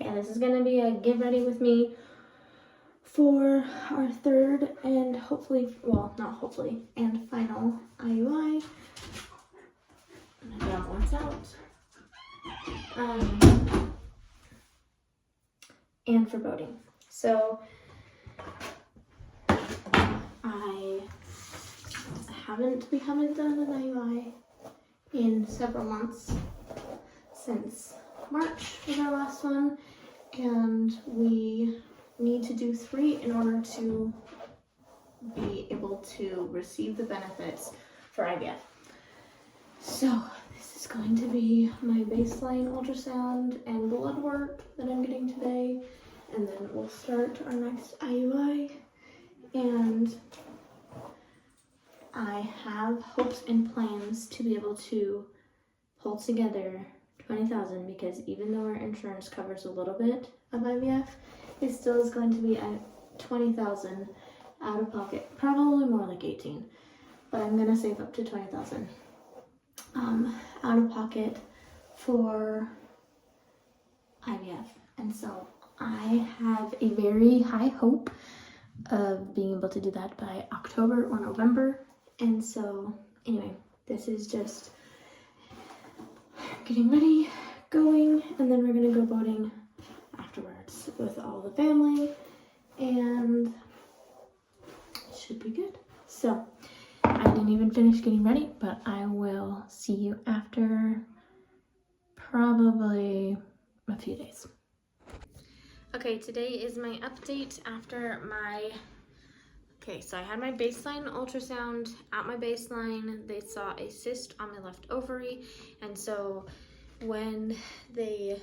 and this is gonna be a get ready with me for our third and hopefully, well, not hopefully, and final IUI. And that one's out. And foreboding. So I haven't done an IUI in several months, since March was our last one, and we need to do 3 in order to be able to receive the benefits for IVF. So this is going to be my baseline ultrasound and blood work that I'm getting today, and then we'll start our next IUI. And I have hopes and plans to be able to pull together $20,000, because even though our insurance covers a little bit of IVF, it still is going to be at $20,000 out of pocket, probably more like 18, but I'm gonna save up to $20,000 out of pocket for IVF. And so I have a very high hope of being able to do that by October or November. And so anyway, this is just getting ready, going, and then we're gonna go boating afterwards with all the family, and it should be good. So I didn't even finish getting ready, but I will see you after probably a few days. Okay, today is my update after my, so I had my baseline ultrasound. At my baseline, they saw a cyst on my left ovary, and so when they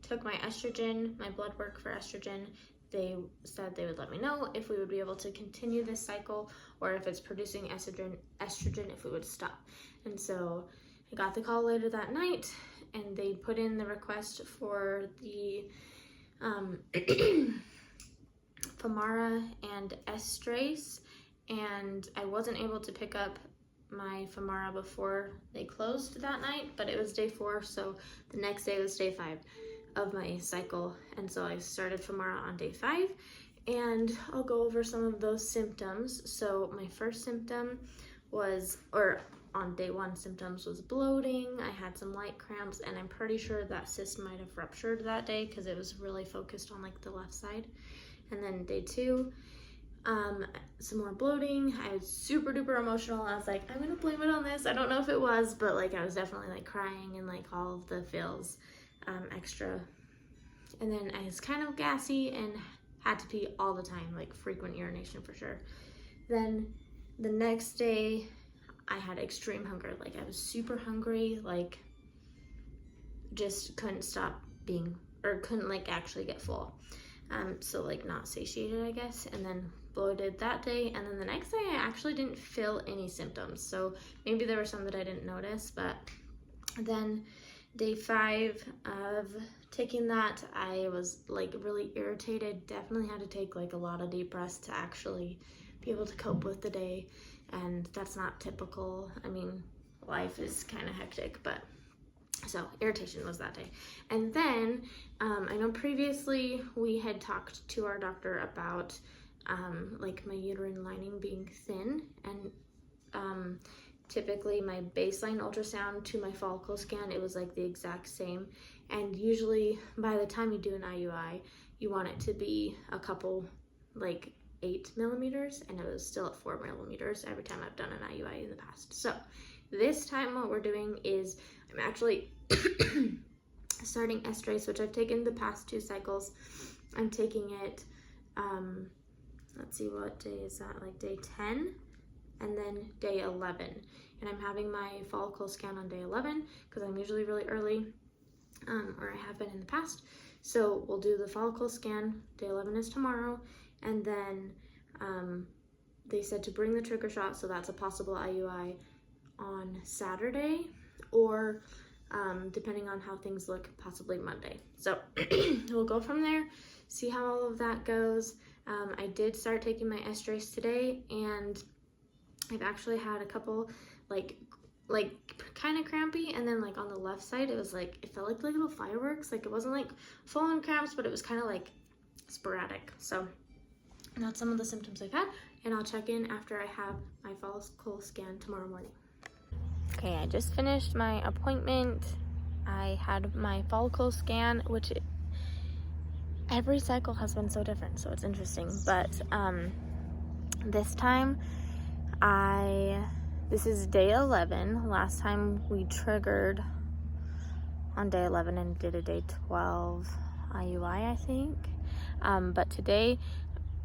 took my estrogen, my blood work for estrogen, they said they would let me know if we would be able to continue this cycle, or if it's producing estrogen if we would stop. And so I got the call later that night, and they put in the request for the Femara and estrase, and I wasn't able to pick up my Femara before they closed that night, but it was day 4, so the next day was day 5 of my cycle, and so I started Femara on day 5, and I'll go over some of those symptoms. So my first symptom was, or on day 1 symptoms was bloating. I had some light cramps, and I'm pretty sure that cyst might have ruptured that day because it was really focused on like the left side. And then day 2, some more bloating. I was super duper emotional. I was like, I'm gonna blame it on this. I don't know if it was, but like I was definitely like crying and like all of the feels extra. And then I was kind of gassy and had to pee all the time, like frequent urination for sure. Then the next day I had extreme hunger. Like I was super hungry, like just couldn't stop being, or couldn't like actually get full. So like not satiated, I guess, and then bloated that day. And then the next day I actually didn't feel any symptoms. So maybe there were some that I didn't notice, but then day 5 of taking that, I was like really irritated. Definitely had to take like a lot of deep breaths to actually be able to cope with the day. And that's not typical. I mean, life is kind of hectic, but so irritation was that day. And then I know previously we had talked to our doctor about like my uterine lining being thin, and typically my baseline ultrasound to my follicle scan, it was like the exact same. And usually by the time you do an IUI, you want it to be a couple, like 8 millimeters, and it was still at 4 millimeters every time I've done an IUI in the past. So this time what we're doing is I'm actually starting estrase, which I've taken the past 2 cycles. I'm taking it, let's see, what day is that, like day 10 and then day 11. And I'm having my follicle scan on day 11 because I'm usually really early, or I have been in the past. So we'll do the follicle scan. Day 11 is tomorrow. And then they said to bring the trigger shot, so that's a possible IUI on Saturday, or depending on how things look, possibly Monday. So we'll go from there, see how all of that goes. I did start taking my estrase today, and I've actually had a couple like like kind of crampy, and then like on the left side it was like, it felt like little fireworks. Like it wasn't like full on cramps, but it was kind of like sporadic. So that's some of the symptoms I've had, and I'll check in after I have my follicle scan tomorrow morning. Okay, I just finished my appointment. I had my follicle scan, which every cycle has been so different, so it's interesting. But this time this is day 11. Last time we triggered on day 11 and did a day 12 IUI, I think. But today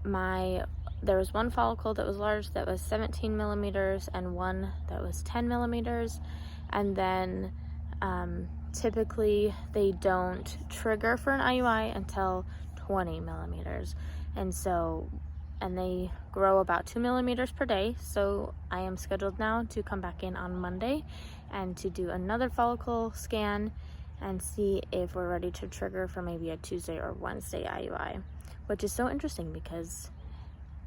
there was one follicle that was large that was 17 millimeters and one that was 10 millimeters. And then typically they don't trigger for an IUI until 20 millimeters. And they grow about 2 millimeters per day. So I am scheduled now to come back in on Monday and to do another follicle scan and see if we're ready to trigger for maybe a Tuesday or Wednesday IUI, which is so interesting because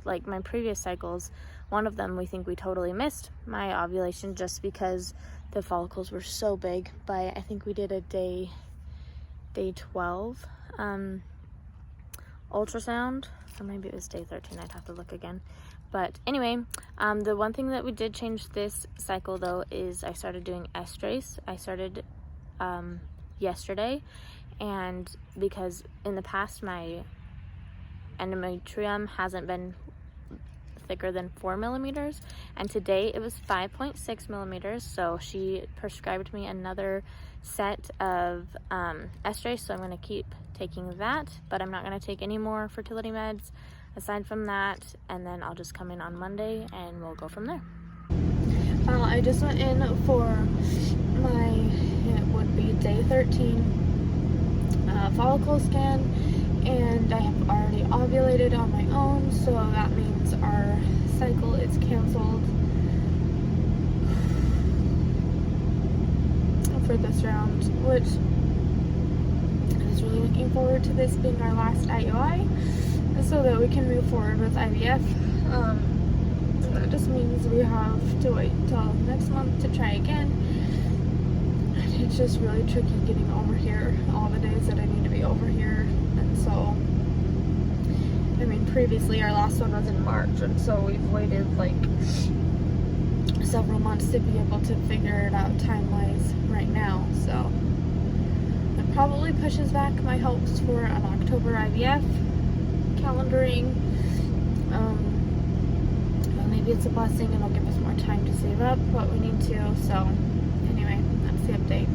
like my previous cycles, one of them we think we totally missed my ovulation just because the follicles were so big. But I think we did a day 12 ultrasound, or maybe it was day 13. I'd have to look again. But anyway, the one thing that we did change this cycle though is I started doing estrase. I started yesterday, and because in the past my endometrium hasn't been thicker than 4 millimeters, and today it was 5.6 millimeters. So she prescribed me another set of estrase, so I'm going to keep taking that, but I'm not going to take any more fertility meds aside from that, and then I'll just come in on Monday and we'll go from there. I just went in for my, it would be day 13 follicle scan, and I have already ovulated on my own, so that means our cycle is canceled for this round, which I was really looking forward to this being our last IUI so that we can move forward with IVF. That just means we have to wait till next month to try again. And it's just really tricky getting over here all the days that I need to be over here. And so, I mean, previously our last one was in March, and so we've waited like several months to be able to figure it out time-wise right now. So it probably pushes back my hopes for an October IVF calendaring. Maybe it's a blessing and it'll give us more time to save up what we need to. So anyway, that's the update.